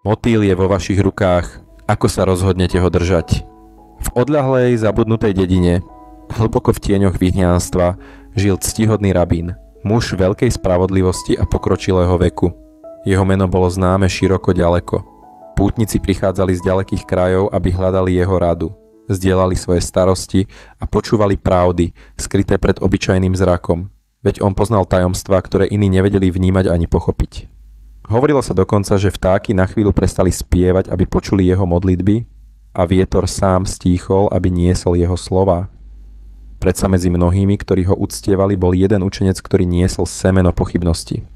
Motýl je vo vašich rukách, ako sa rozhodnete ho držať. V odľahlej, zabudnutej dedine, hlboko v tieňoch vyhnanstva, žil ctihodný rabín, muž veľkej spravodlivosti a pokročilého veku. Jeho meno bolo známe široko ďaleko. Pútnici prichádzali z ďalekých krajov, aby hľadali jeho radu, zdieľali svoje starosti a počúvali pravdy, skryté pred obyčajným zrakom. Veď on poznal tajomstvá, ktoré iní nevedeli vnímať ani pochopiť. Hovorilo sa dokonca, že vtáky na chvíľu prestali spievať, aby počuli jeho modlitby a vietor sám stíchol, aby niesol jeho slová. Predsa medzi mnohými, ktorí ho uctievali, bol jeden učenec, ktorý niesol semeno pochybnosti.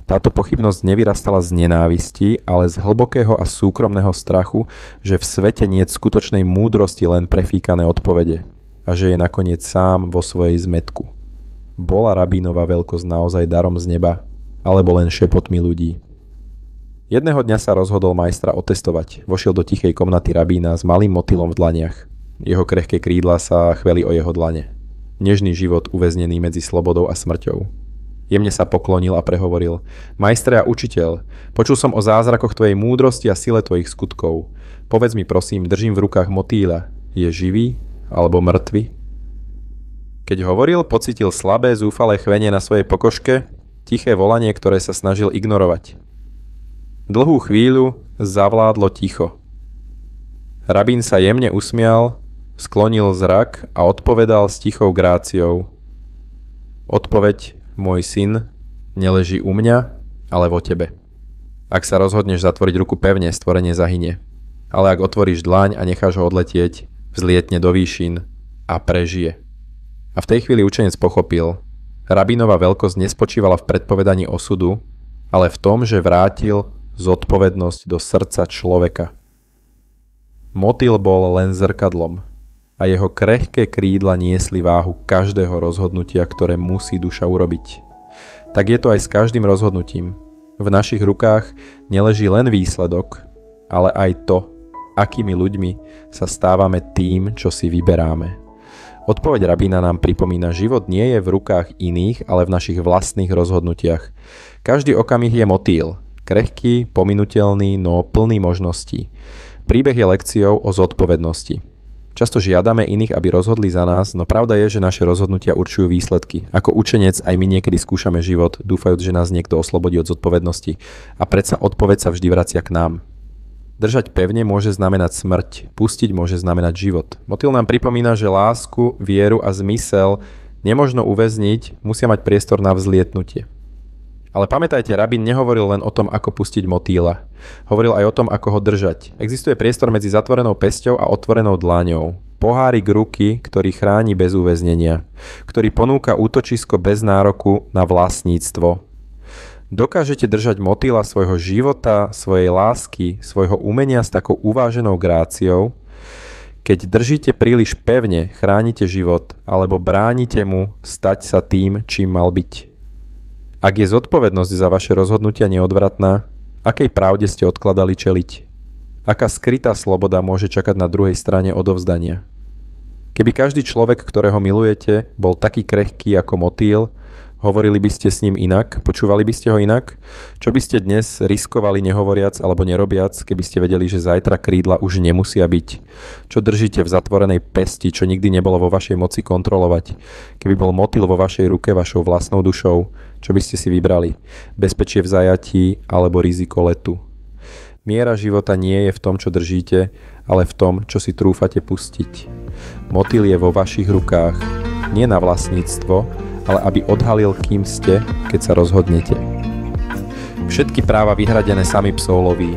Táto pochybnosť nevyrastala z nenávisti, ale z hlbokého a súkromného strachu, že v svete niet skutočnej múdrosti, len prefíkané odpovede a že je nakoniec sám vo svojej zmätku. Bola rabínova veľkosť naozaj darom z neba, alebo len šepotmi ľudí? Jedného dňa sa rozhodol majstra otestovať. Vošiel do tichej komnaty rabína s malým motýlom v dlaniach. Jeho krehké krídla sa chveli o jeho dlane. Nežný život uväznený medzi slobodou a smrťou. Jemne sa poklonil a prehovoril: Majstre a učiteľ, počul som o zázrakoch tvojej múdrosti a sile tvojich skutkov. Povedz mi prosím, držím v rukách motýla. Je živý alebo mŕtvy? Keď hovoril, pocítil slabé, zúfalé chvenie na svojej pokožke, tiché volanie, ktoré sa snažil ignorovať. Dlhú chvíľu zavládlo ticho. Rabín sa jemne usmial, sklonil zrak a odpovedal s tichou gráciou: Odpoveď, môj syn, neleží u mňa, ale vo tebe. Ak sa rozhodneš zatvoriť ruku pevne, stvorenie zahynie. Ale ak otvoríš dlaň a necháš ho odletieť, vzlietne do výšin a prežije. A v tej chvíli učenec pochopil, rabínova veľkosť nespočívala v predpovedaní osudu, ale v tom, že vrátil zodpovednosť do srdca človeka. Motýl bol len zrkadlom a jeho krehké krídla niesli váhu každého rozhodnutia, ktoré musí duša urobiť. Tak je to aj s každým rozhodnutím. V našich rukách neleží len výsledok, ale aj to, akými ľuďmi sa stávame tým, čo si vyberáme. Odpoveď rabína nám pripomína, život nie je v rukách iných, ale v našich vlastných rozhodnutiach. Každý okamih je motýl, krehký, pominuteľný, no plný možností. Príbeh je lekciou o zodpovednosti. Často žiadame iných, aby rozhodli za nás, no pravda je, že naše rozhodnutia určujú výsledky. Ako učenec aj my niekedy skúšame život, dúfajúc, že nás niekto oslobodí od zodpovednosti. A predsa odpoveď sa vždy vracia k nám. Držať pevne môže znamenať smrť, pustiť môže znamenať život. Motýl nám pripomína, že lásku, vieru a zmysel nemožno uväzniť, musia mať priestor na vzlietnutie. Ale pamätajte, rabín nehovoril len o tom, ako pustiť motýla. Hovoril aj o tom, ako ho držať. Existuje priestor medzi zatvorenou pesťou a otvorenou dlaňou. Pohárik ruky, ktorý chráni bez uväznenia, ktorý ponúka útočisko bez nároku na vlastníctvo. Dokážete držať motýla svojho života, svojej lásky, svojho umenia s takou uváženou gráciou? Keď držíte príliš pevne, chránite život alebo bránite mu stať sa tým, čím mal byť. Ak je zodpovednosť za vaše rozhodnutia neodvratná, akej pravde ste odkladali čeliť? Aká skrytá sloboda môže čakať na druhej strane odovzdania? Keby každý človek, ktorého milujete, bol taký krehký ako motýl, hovorili by ste s ním inak? Počúvali by ste ho inak? Čo by ste dnes riskovali nehovoriac alebo nerobiac, keby ste vedeli, že zajtra krídla už nemusia byť? Čo držíte v zatvorenej pesti, čo nikdy nebolo vo vašej moci kontrolovať? Keby bol motýl vo vašej ruke, vašou vlastnou dušou, čo by ste si vybrali? Bezpečie v zajatí alebo riziko letu? Miera života nie je v tom, čo držíte, ale v tom, čo si trúfate pustiť. Motýl je vo vašich rukách, nie na vlastníctvo, ale aby odhalil, kým ste, keď sa rozhodnete. Všetky práva vyhradené sami Psolovi,